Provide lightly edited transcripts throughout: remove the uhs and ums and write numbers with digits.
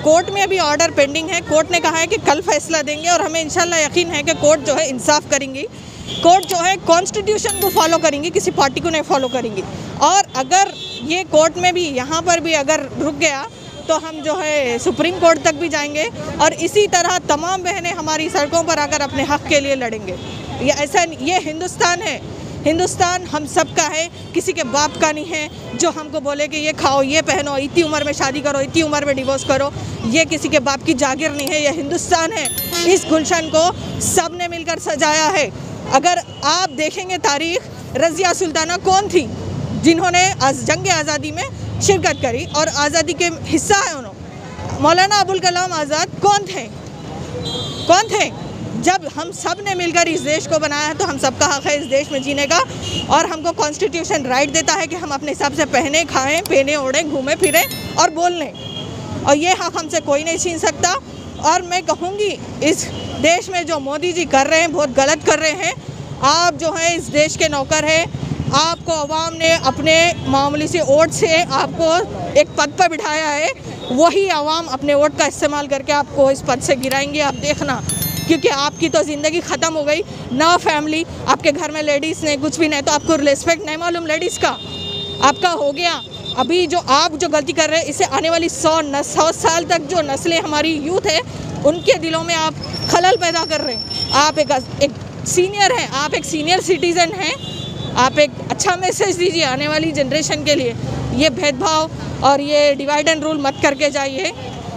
Court में अभी order pending है। कोर्ट ने कहा है कि कल फैसला देंगे और हमें इंशाल्लाह यकीन है कि कोर्ट जो है इंसाफ करेंगी। कोर्ट जो है कॉन्स्टिट्यूशन को फॉलो करेंगी, किसी पार्टी को नहीं फॉलो करेंगी। और अगर ये कोर्ट में भी यहाँ पर भी अगर रुक गया तो हम जो है सुप्रीम कोर्ट तक भी जाएंगे और इसी तरह तमाम बहनें हमारी सड़कों पर आकर अपने हक़ के लिए लड़ेंगे। ये हिंदुस्तान है, हिंदुस्तान हम सब का है, किसी के बाप का नहीं है जो हमको बोले कि ये खाओ, ये पहनो, इतनी उम्र में शादी करो, इतनी उम्र में डिवोर्स करो। ये किसी के बाप की जागीर नहीं है, ये हिंदुस्तान है। इस गुलशन को सब ने मिलकर सजाया है। अगर आप देखेंगे तारीख, रज़िया सुल्ताना कौन थी जिन्होंने जंग आज़ादी में शिरकत करी और आज़ादी के हिस्सा है उन्होंने। मौलाना अबुल कलाम आज़ाद कौन थे? जब हम सब ने मिलकर इस देश को बनाया है तो हम सबका हक़ है इस देश में जीने का और हमको कॉन्स्टिट्यूशन राइट देता है कि हम अपने हिसाब से पहने, खाएं, पहने, ओढ़ें, घूमें फिरें और बोलें, और ये हक़ हमसे कोई नहीं छीन सकता। और मैं कहूँगी इस देश में जो मोदी जी कर रहे हैं बहुत गलत कर रहे हैं। आप जो हैं इस देश के नौकर हैं, आपको अवाम ने अपने मामूली से वोट से आपको एक पद पर बिठाया है, वही अवाम अपने वोट का इस्तेमाल करके आपको इस पद से गिराएंगे, आप देखना। क्योंकि आपकी तो ज़िंदगी ख़त्म हो गई ना, फैमिली, आपके घर में लेडीज़ नहीं, कुछ भी नहीं, तो आपको रिस्पेक्ट नहीं मालूम लेडीज़ का, आपका हो गया। अभी जो आप जो गलती कर रहे हैं, इससे आने वाली 100 साल तक जो नस्लें हमारी यूथ है उनके दिलों में आप खलल पैदा कर रहे हैं। आप एक सीनियर हैं, आप एक सीनियर सिटीज़न हैं, आप एक अच्छा मैसेज दीजिए आने वाली जनरेशन के लिए। ये भेदभाव और ये डिवाइड एंड रूल मत करके जाइए,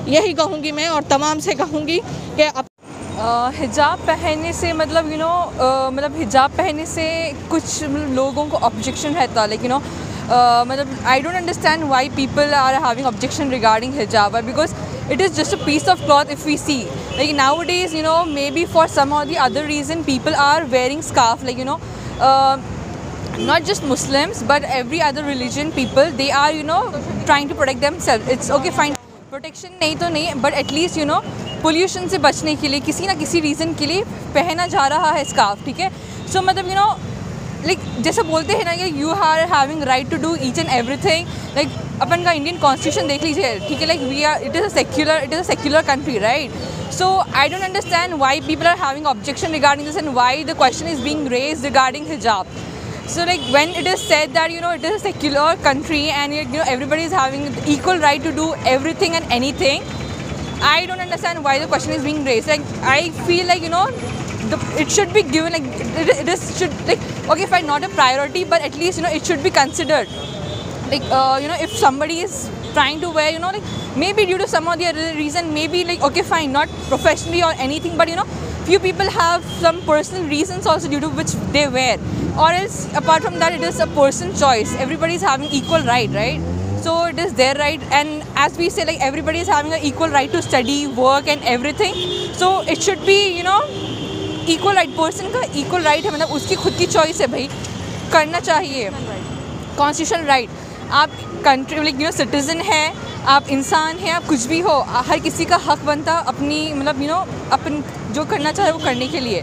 यही कहूँगी मैं। और तमाम से कहूँगी कि हिजाब पहनने से मतलब मतलब हिजाब पहनने से कुछ लोगों को ऑब्जेक्शन रहता, लाइक मतलब I don't understand why people are having objection regarding hijab, because it is just a piece of cloth. If we see, like nowadays, maybe for some or the other reason people are wearing scarf, like not just Muslims but every other religion people, they are trying to protect themselves. It's okay, fine, protection नहीं तो नहीं, but at least pollution से बचने के लिए किसी ना किसी रीज़न के लिए पहना जा रहा है स्कार्फ, ठीक है। सो मतलब लाइक जैसे बोलते हैं ना कि you are having right to do each and everything. Like अपन का इंडियन कॉन्स्टिट्यूशन देख लीजिए, ठीक है, like we are it is a secular country, right. So I don't understand why people are having objection regarding this and why the question is being raised regarding hijab. So like when it is said that it is a secular country and everybody is having equal right to do everything and anything, I don't understand why the question is being raised. Like I feel like it should be given, like it is should, like, okay fine, not a priority, but at least it should be considered. Like if somebody is trying to wear like maybe due to some or the other reason, maybe like okay fine, not professionally or anything, but few people have some personal reasons also due to which they wear, or else apart from that it is a personal choice. Everybody is having equal right, so it is their right, and as we say, like everybody is having an equal right to study, work and everything, so it should be equal right. Person का equal right है, मतलब उसकी खुद की choice है भाई, करना चाहिए, constitutional right. आप कंट्री लाइक सिटीज़न है, आप इंसान हैं, आप कुछ भी हो, हर किसी का हक बनता अपनी मतलब अपन जो करना चाहे वो करने के लिए.